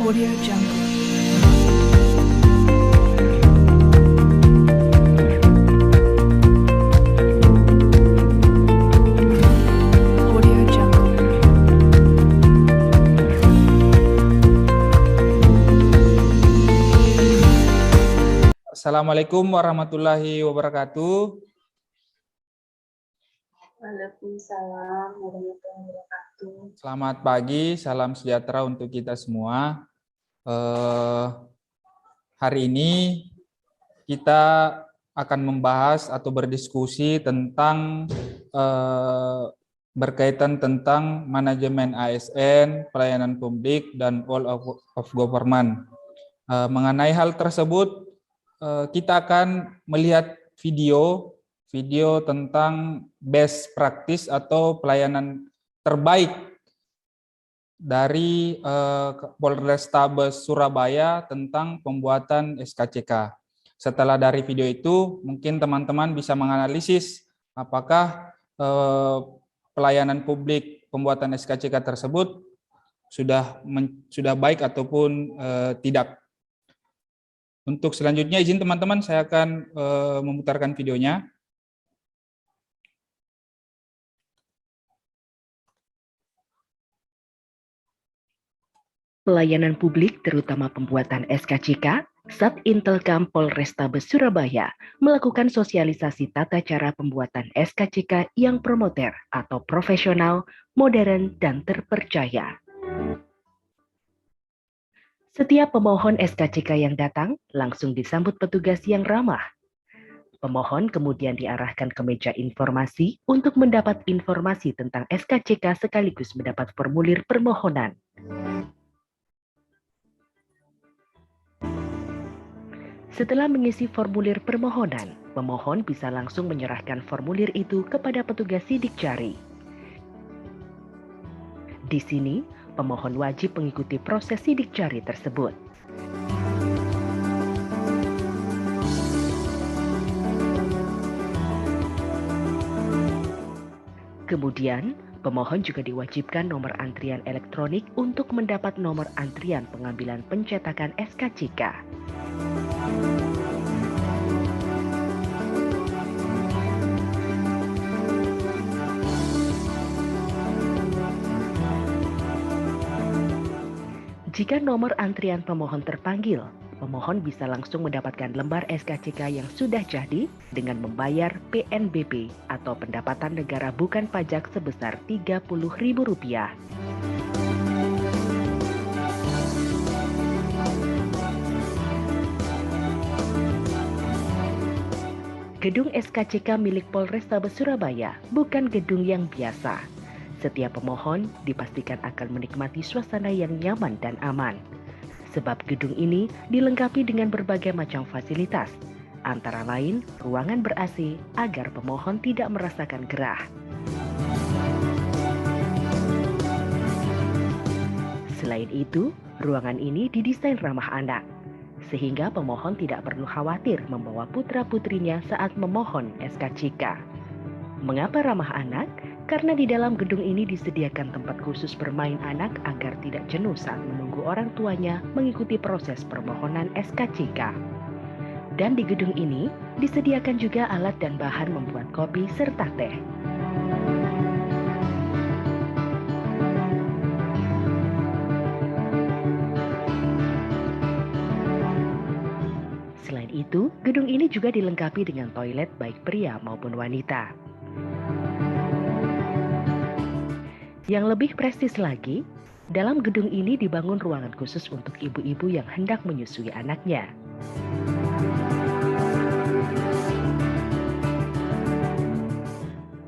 Audio Jungle. Audio Jungle. Assalamualaikum warahmatullahi wabarakatuh. Waalaikumsalam warahmatullahi wabarakatuh. Selamat pagi, salam sejahtera untuk kita semua. Hari ini kita akan membahas atau berdiskusi tentang berkaitan tentang manajemen ASN, pelayanan publik, dan all of government. Mengenai hal tersebut, kita akan melihat video tentang best practice atau pelayanan terbaik dari Polrestabes Surabaya tentang pembuatan SKCK. Setelah dari video itu, mungkin teman-teman bisa menganalisis apakah pelayanan publik pembuatan SKCK tersebut sudah baik ataupun tidak. Untuk selanjutnya, izin teman-teman, saya akan memutarkan videonya. Pelayanan publik terutama pembuatan SKCK, Satintelkam Polrestabes Surabaya melakukan sosialisasi tata cara pembuatan SKCK yang promoter atau profesional, modern, dan terpercaya. Setiap pemohon SKCK yang datang langsung disambut petugas yang ramah. Pemohon kemudian diarahkan ke meja informasi untuk mendapat informasi tentang SKCK sekaligus mendapat formulir permohonan. Setelah mengisi formulir permohonan, pemohon bisa langsung menyerahkan formulir itu kepada petugas sidik jari. Di sini, pemohon wajib mengikuti proses sidik jari tersebut. Kemudian, pemohon juga diwajibkan nomor antrian elektronik untuk mendapat nomor antrian pengambilan pencetakan SKCK. Jika nomor antrian pemohon terpanggil, pemohon bisa langsung mendapatkan lembar SKCK yang sudah jadi dengan membayar PNBP atau pendapatan negara bukan pajak sebesar Rp30.000. Gedung SKCK milik Polrestabes Surabaya bukan gedung yang biasa. Setiap pemohon dipastikan akan menikmati suasana yang nyaman dan aman. Sebab gedung ini dilengkapi dengan berbagai macam fasilitas, antara lain ruangan ber-AC agar pemohon tidak merasakan gerah. Selain itu, ruangan ini didesain ramah anak, sehingga pemohon tidak perlu khawatir membawa putra-putrinya saat memohon SKCK. Mengapa ramah anak? Karena di dalam gedung ini disediakan tempat khusus bermain anak agar tidak jenuh saat menunggu orang tuanya mengikuti proses permohonan SKCK. Dan di gedung ini disediakan juga alat dan bahan membuat kopi serta teh. Selain itu, gedung ini juga dilengkapi dengan toilet baik pria maupun wanita. Yang lebih prestis lagi, dalam gedung ini dibangun ruangan khusus untuk ibu-ibu yang hendak menyusui anaknya.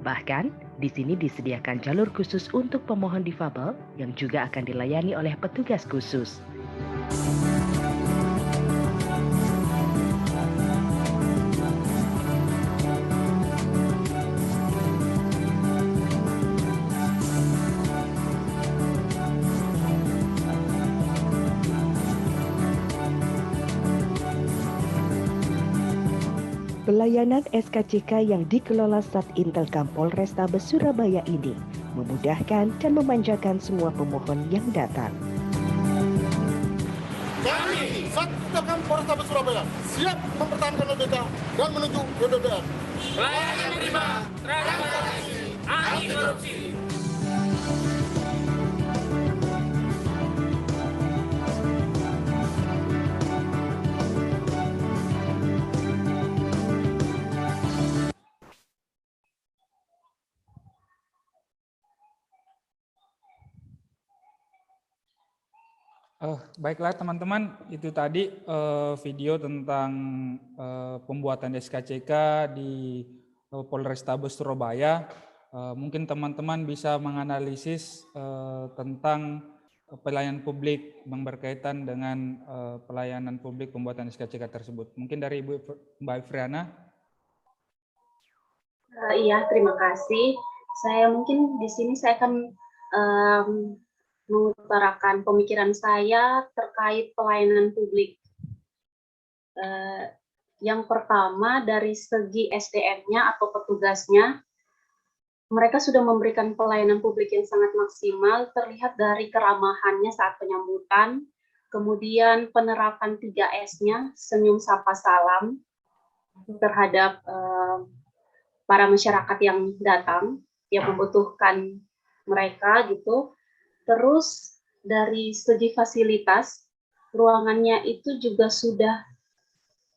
Bahkan, di sini disediakan jalur khusus untuk pemohon difabel yang juga akan dilayani oleh petugas khusus. Pelayanan SKCK yang dikelola Satintelkam Polrestabes Surabaya ini memudahkan dan memanjakan semua pemohon yang datang. Kami, Satgas Kami Polrestabes Surabaya, siap mempertahankan ODK dan menuju PDPR. Pelayanan prima, transparansi, anti korupsi. Baiklah teman-teman, itu tadi video tentang pembuatan SKCK di Polrestabes Surabaya. Mungkin teman-teman bisa menganalisis tentang pelayanan publik yang berkaitan dengan pelayanan publik pembuatan SKCK tersebut. Mungkin dari Mbak Ifriana. Iya, terima kasih. Saya mungkin di sini saya akan mengutarakan pemikiran saya terkait pelayanan publik. Yang pertama, dari segi SDM-nya atau petugasnya, mereka sudah memberikan pelayanan publik yang sangat maksimal, terlihat dari keramahannya saat penyambutan, kemudian penerapan 3S-nya, senyum, sapa, salam, terhadap para masyarakat yang datang, yang membutuhkan mereka gitu. Terus dari segi fasilitas, ruangannya itu juga sudah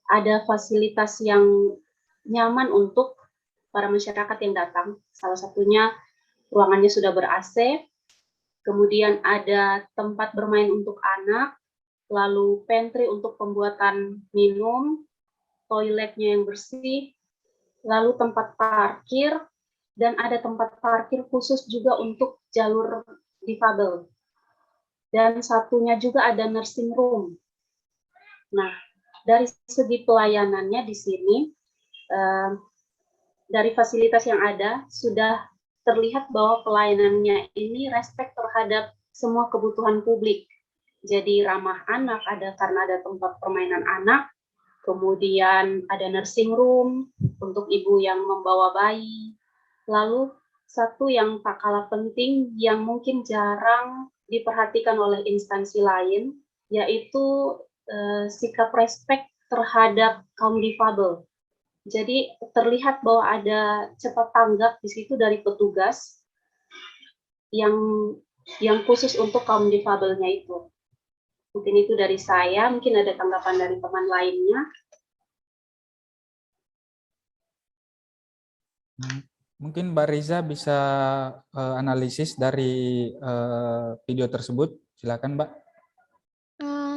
ada fasilitas yang nyaman untuk para masyarakat yang datang. Salah satunya ruangannya sudah ber-AC, kemudian ada tempat bermain untuk anak, lalu pantry untuk pembuatan minum, toiletnya yang bersih, lalu tempat parkir, dan ada tempat parkir khusus juga untuk jalur difabel. Dan satunya juga ada nursing room. Nah, dari segi pelayanannya di sini, dari fasilitas yang ada, sudah terlihat bahwa pelayanannya ini respect terhadap semua kebutuhan publik. Jadi ramah anak, karena ada tempat permainan anak, kemudian ada nursing room untuk ibu yang membawa bayi. Lalu satu yang tak kalah penting yang mungkin jarang diperhatikan oleh instansi lain, yaitu sikap respek terhadap kaum difabel. Jadi terlihat bahwa ada cepat tanggap di situ dari petugas yang khusus untuk kaum difabelnya itu. Mungkin itu dari saya, mungkin ada tanggapan dari teman lainnya. Mungkin Mbak Riza bisa analisis dari video tersebut. Silakan, Mbak.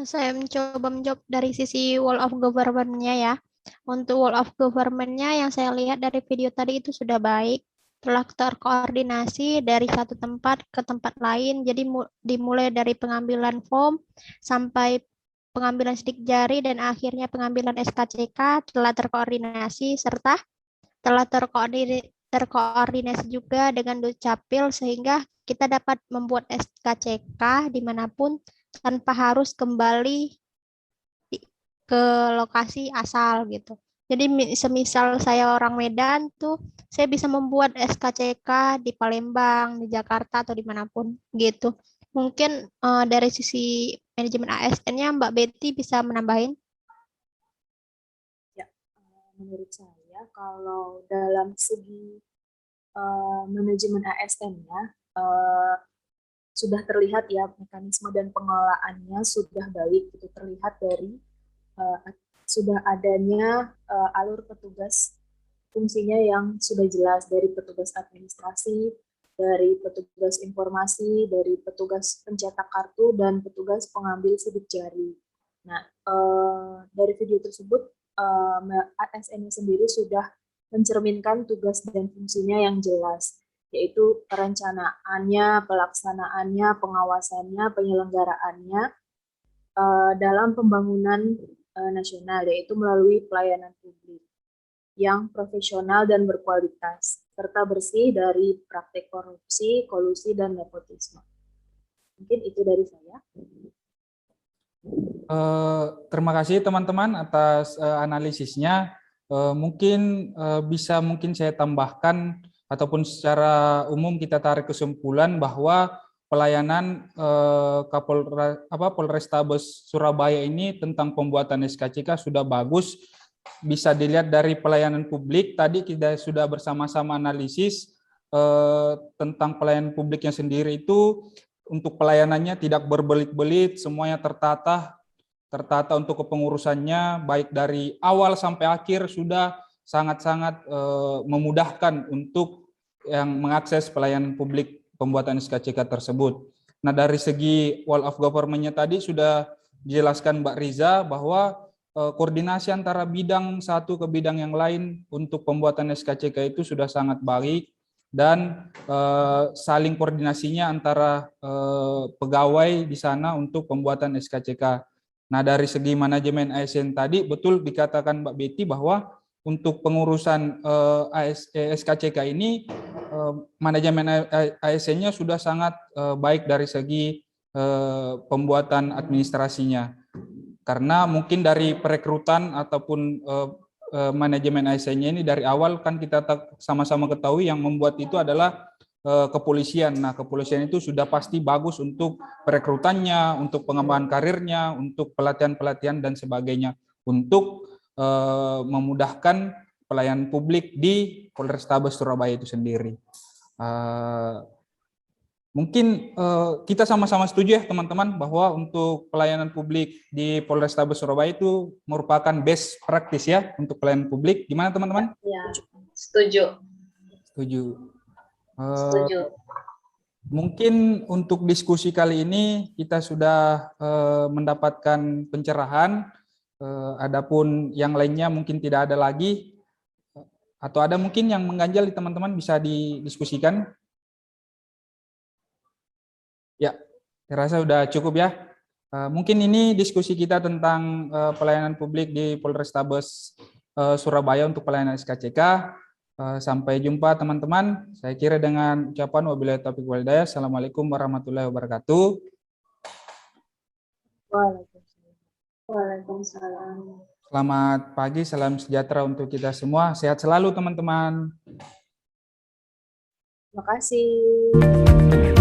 Saya mencoba menjawab dari sisi wall of government-nya ya. Untuk wall of government-nya yang saya lihat dari video tadi itu sudah baik. Telah terkoordinasi dari satu tempat ke tempat lain. Jadi dimulai dari pengambilan form sampai pengambilan sidik jari dan akhirnya pengambilan SKCK telah terkoordinasi serta telah terkoordinasi juga dengan Dukcapil sehingga kita dapat membuat SKCK dimanapun tanpa harus kembali ke lokasi asal gitu. Jadi semisal saya orang Medan tuh, saya bisa membuat SKCK di Palembang, di Jakarta atau dimanapun gitu. Mungkin dari sisi manajemen ASN-nya Mbak Betty bisa menambahin? Ya, menurut saya kalau dalam segi manajemen ASN-nya sudah terlihat ya mekanisme dan pengelolaannya sudah baik, itu terlihat dari sudah adanya alur petugas fungsinya yang sudah jelas dari petugas administrasi, dari petugas informasi, dari petugas pencetak kartu, dan petugas pengambil sidik jari. Nah, dari video tersebut, ASN sendiri sudah mencerminkan tugas dan fungsinya yang jelas, yaitu perencanaannya, pelaksanaannya, pengawasannya, penyelenggaraannya dalam pembangunan nasional, yaitu melalui pelayanan publik yang profesional dan berkualitas, serta bersih dari praktek korupsi, kolusi, dan nepotisme. Mungkin itu dari saya. Terima kasih teman-teman atas analisisnya. Mungkin saya tambahkan ataupun secara umum kita tarik kesimpulan bahwa pelayanan Polrestabes Surabaya ini tentang pembuatan SKCK sudah bagus. Bisa dilihat dari pelayanan publik. Tadi kita sudah bersama-sama analisis tentang pelayanan publiknya sendiri itu, untuk pelayanannya tidak berbelit-belit, semuanya tertata untuk kepengurusannya, baik dari awal sampai akhir sudah sangat-sangat memudahkan untuk yang mengakses pelayanan publik pembuatan SKCK tersebut. Nah, dari segi wall of government-nya tadi sudah dijelaskan Mbak Riza bahwa koordinasi antara bidang satu ke bidang yang lain untuk pembuatan SKCK itu sudah sangat baik, dan saling koordinasinya antara pegawai di sana untuk pembuatan SKCK. Nah, dari segi manajemen ASN tadi betul dikatakan Mbak Betty bahwa untuk pengurusan SKCK ini manajemen ASN-nya sudah sangat baik dari segi pembuatan administrasinya. Karena mungkin dari perekrutan ataupun manajemen ASN-nya ini dari awal kan kita sama-sama ketahui yang membuat itu adalah kepolisian. Nah, kepolisian itu sudah pasti bagus untuk perekrutannya, untuk pengembangan karirnya, untuk pelatihan-pelatihan dan sebagainya, untuk memudahkan pelayanan publik di Polrestabes Surabaya itu sendiri. Mungkin kita sama-sama setuju ya teman-teman bahwa untuk pelayanan publik di Polrestabes Surabaya itu merupakan best practice ya untuk pelayanan publik. Gimana teman-teman? Ya, setuju. Setuju. Setuju. Mungkin untuk diskusi kali ini kita sudah mendapatkan pencerahan. Adapun yang lainnya mungkin tidak ada lagi, atau ada mungkin yang mengganjal di teman-teman bisa didiskusikan. Ya, saya rasa sudah cukup ya. Mungkin ini diskusi kita tentang pelayanan publik di Polrestabes Surabaya untuk pelayanan SKCK. Sampai jumpa teman-teman. Saya kira dengan ucapan wabillahi taufiq wal hidayah. Assalamualaikum warahmatullahi wabarakatuh. Waalaikumsalam. Selamat pagi, salam sejahtera untuk kita semua. Sehat selalu teman-teman. Terima kasih.